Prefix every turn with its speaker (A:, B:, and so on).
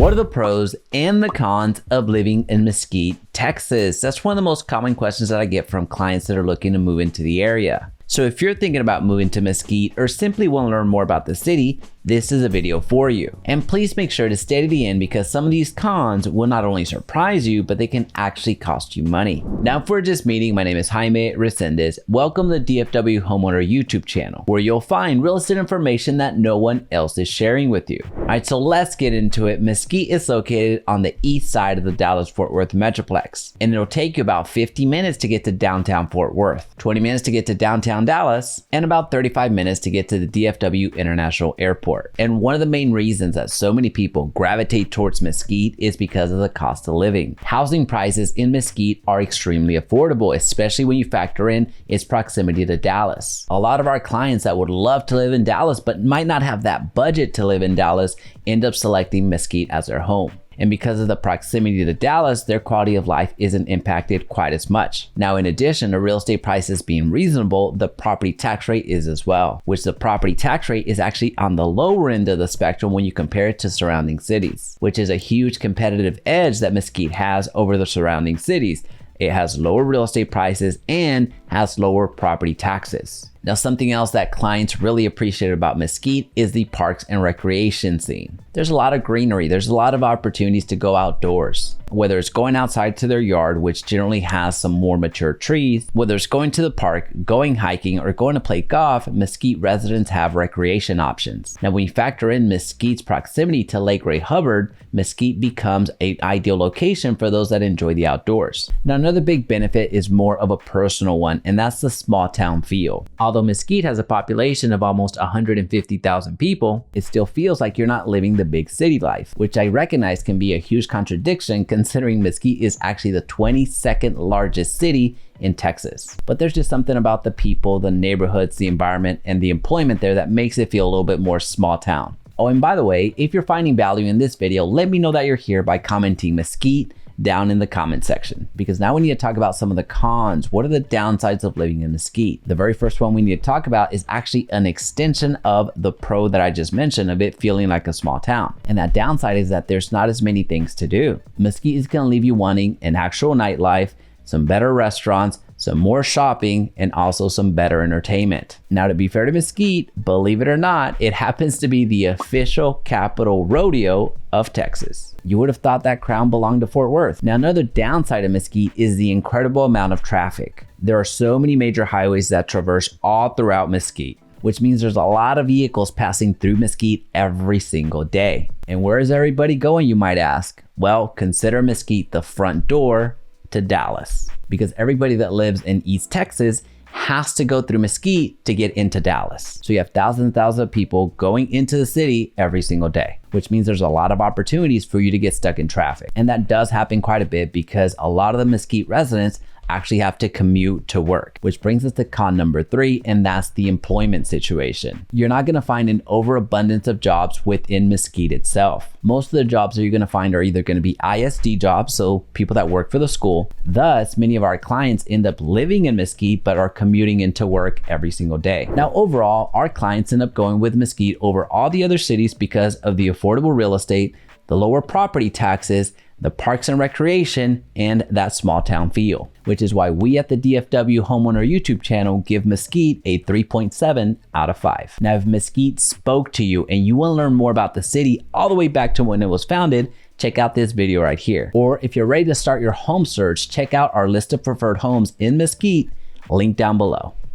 A: What are the pros and the cons of living in Mesquite, Texas? That's one of the most common questions that I get from clients that are looking to move into the area. So if you're thinking about moving to Mesquite or simply want to learn more about the city, this is a video for you. And please make sure to stay to the end because some of these cons will not only surprise you, but they can actually cost you money. Now, if we're just meeting, my name is Jaime Resendez. Welcome to the DFW Homeowner YouTube channel, where you'll find real estate information that no one else is sharing with you. All right, so let's get into it. Mesquite is located on the east side of the Dallas-Fort Worth Metroplex, and it'll take you about 50 minutes to get to downtown Fort Worth, 20 minutes to get to downtown Dallas, and about 35 minutes to get to the DFW International Airport. And one of the main reasons that so many people gravitate towards Mesquite is because of the cost of living. Housing prices in Mesquite are extremely affordable, especially when you factor in its proximity to Dallas. A lot of our clients that would love to live in Dallas but might not have that budget to live in Dallas end up selecting Mesquite as their home. And because of the proximity to Dallas, their quality of life isn't impacted quite as much. Now, in addition to real estate prices being reasonable, the property tax rate is as well, which the property tax rate is actually on the lower end of the spectrum when you compare it to surrounding cities, which is a huge competitive edge that Mesquite has over the surrounding cities. It has lower real estate prices and has lower property taxes. Now, something else that clients really appreciate about Mesquite is the parks and recreation scene. There's a lot of greenery. There's a lot of opportunities to go outdoors, whether it's going outside to their yard, which generally has some more mature trees, whether it's going to the park, going hiking, or going to play golf. Mesquite residents have recreation options. Now, when you factor in Mesquite's proximity to Lake Ray Hubbard, Mesquite becomes an ideal location for those that enjoy the outdoors. Now, another big benefit is more of a personal one, and that's the small town feel. Although Mesquite has a population of almost 150,000 people, it still feels like you're not living the big city life, which I recognize can be a huge contradiction considering Mesquite is actually the 22nd largest city in Texas. But there's just something about the people, the neighborhoods, the environment, and the employment there that makes it feel a little bit more small town. Oh, and by the way, if you're finding value in this video, let me know that you're here by commenting Mesquite down in the comment section, because now we need to talk about some of the cons. What are the downsides of living in Mesquite? The very first one we need to talk about is actually an extension of the pro that I just mentioned of it feeling like a small town. And that downside is that there's not as many things to do. Mesquite is going to leave you wanting an actual nightlife, some better restaurants, some more shopping, and also some better entertainment. Now, to be fair to Mesquite, believe it or not, it happens to be the official capital rodeo of Texas. You would have thought that crown belonged to Fort Worth. Now, another downside of Mesquite is the incredible amount of traffic. There are so many major highways that traverse all throughout Mesquite, which means there's a lot of vehicles passing through Mesquite every single day. And where is everybody going, you might ask? Well, consider Mesquite the front door to Dallas, because everybody that lives in East Texas has to go through Mesquite to get into Dallas. So you have thousands and thousands of people going into the city every single day, which means there's a lot of opportunities for you to get stuck in traffic. And that does happen quite a bit because a lot of the Mesquite residents actually have to commute to work, which brings us to con number 3, and that's the employment situation. You're not going to find an overabundance of jobs within Mesquite itself. Most of the jobs that you're going to find are either going to be ISD jobs, so people that work for the school. Thus, many of our clients end up living in Mesquite but are commuting into work every single day. Now, overall, our clients end up going with Mesquite over all the other cities because of the affordable real estate, the lower property taxes, the parks and recreation, and that small town feel, which is why we at the DFW Homeowner YouTube channel give Mesquite a 3.7 out of 5. Now, if Mesquite spoke to you and you want to learn more about the city all the way back to when it was founded, check out this video right here. Or if you're ready to start your home search, check out our list of preferred homes in Mesquite, link down below.